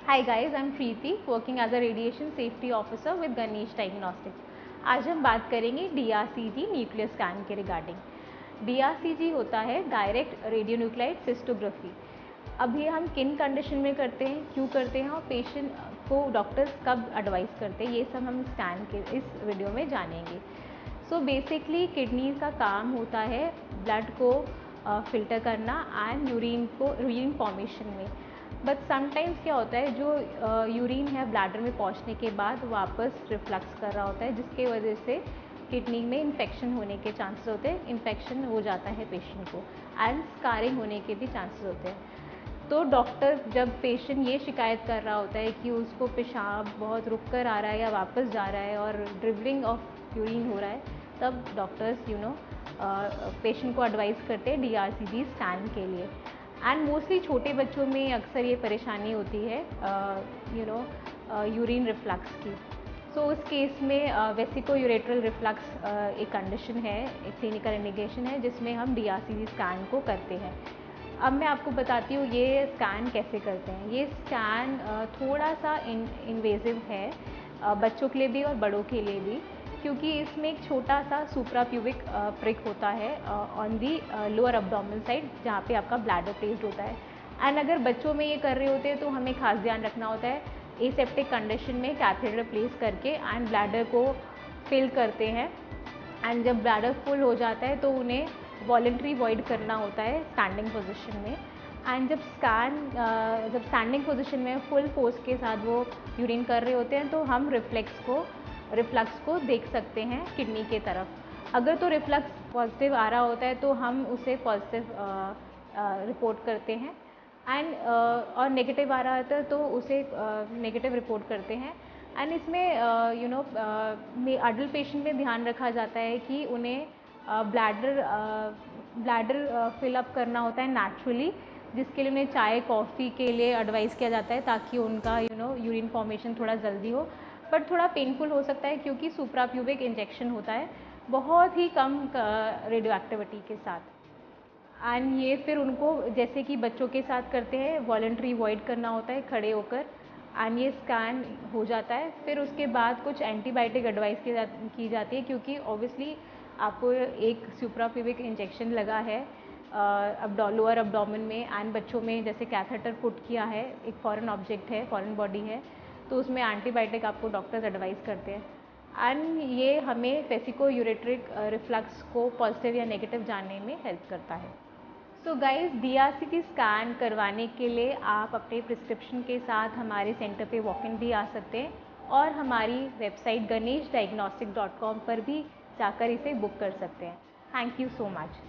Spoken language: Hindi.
Hi guys, I'm Preeti, working as a Radiation Safety Officer with Ganesh Diagnostics. आज हम बात करेंगे DRCG न्यूक्लियर स्कैन के रिगार्डिंग। DRCG होता है डायरेक्ट रेडियो न्यूक्लाइड सिस्टोग्राफी। अब ये हम किन कंडीशन में करते हैं, क्यों करते हैं और पेशेंट को डॉक्टर्स कब एडवाइस करते हैं, ये सब हम स्कैन के इस वीडियो में जानेंगे। सो बेसिकली किडनी का काम होता है ब्लड को फिल्टर करना एंड यूरिन फॉर्मेशन में। बट समटाइम्स क्या होता है, जो यूरिन है ब्लैडर में पहुंचने के बाद वापस रिफ्लक्स कर रहा होता है, जिसके वजह से किडनी में इन्फेक्शन होने के चांसेस होते हैं। इन्फेक्शन हो जाता है पेशेंट को एंड स्कारिंग होने के भी चांसेस होते हैं। तो डॉक्टर जब पेशेंट ये शिकायत कर रहा होता है कि उसको पेशाब बहुत रुक कर आ रहा है या वापस जा रहा है और ड्रिबलिंग ऑफ यूरिन हो रहा है, तब डॉक्टर्स पेशेंट को एडवाइस करते हैं DRCG स्कैन के लिए। एंड मोस्टली छोटे बच्चों में अक्सर ये परेशानी होती है यूरिन रिफ्लक्स की। सो उस केस में वेसिको-यूरेट्रल रिफ्लक्स एक कंडीशन है, एक क्लिनिकल इंडिकेशन है जिसमें हम DRCG स्कैन को करते हैं। अब मैं आपको बताती हूँ ये स्कैन कैसे करते हैं। ये स्कैन थोड़ा सा इन्वेजिव है बच्चों के लिए भी और बड़ों के लिए भी, क्योंकि इसमें एक छोटा सा सुप्राप्यूबिक प्रिक होता है on the lower abdominal side, जहाँ पे आपका ब्लैडर प्लेस्ड होता है। एंड अगर बच्चों में ये कर रहे होते हैं तो हमें खास ध्यान रखना होता है, एसेप्टिक कंडीशन में कैथेटर प्लेस करके एंड ब्लैडर को फिल करते हैं। एंड जब ब्लैडर फुल हो जाता है तो उन्हें वॉलंटरी वॉइड करना होता है स्टैंडिंग पोजीशन में। एंड जब स्टैंडिंग पोजीशन में फुल फोर्स के साथ वो यूरिन कर रहे होते हैं तो हम रिफ्लक्स को देख सकते हैं किडनी के तरफ। अगर तो रिफ्लक्स पॉजिटिव आ रहा होता है तो हम उसे पॉजिटिव रिपोर्ट करते हैं एंड और नेगेटिव आ रहा होता है तो उसे नेगेटिव रिपोर्ट करते हैं। एंड इसमें अडल्ट पेशेंट में ध्यान रखा जाता है कि उन्हें ब्लैडर फिलअप करना होता है नेचुरली, जिसके लिए उन्हें चाय कॉफ़ी के लिए एडवाइस किया जाता है ताकि उनका यूरिन फॉर्मेशन थोड़ा जल्दी हो। बट थोड़ा पेनफुल हो सकता है क्योंकि सुप्राप्यूबिक इंजेक्शन होता है बहुत ही कम रेडियो एक्टिविटी के साथ। एंड ये फिर उनको जैसे कि बच्चों के साथ करते हैं वॉलंटरी वॉइड करना होता है खड़े होकर, एंड ये स्कैन हो जाता है। फिर उसके बाद कुछ एंटीबायोटिक एडवाइस की जाती है, क्योंकि ऑब्वियसली आपको एक सुप्राप्यूबिक इंजेक्शन लगा है लोअर अब्डोमेन में, एंड बच्चों में जैसे कैथेटर पुट किया है, एक फॉरेन ऑब्जेक्ट है, फॉरेन बॉडी है, तो उसमें एंटीबायोटिक आपको डॉक्टर्स एडवाइस करते हैं। एंड ये हमें वेसिको-यूरेट्रिक रिफ्लक्स को पॉजिटिव या नेगेटिव जानने में हेल्प करता है। सो गाइस, DRCG स्कैन करवाने के लिए आप अपने प्रिस्क्रिप्शन के साथ हमारे सेंटर पे वॉक इन भी आ सकते हैं और हमारी वेबसाइट ganeshdiagnostic.com पर भी जाकर इसे बुक कर सकते हैं। Thank you so much.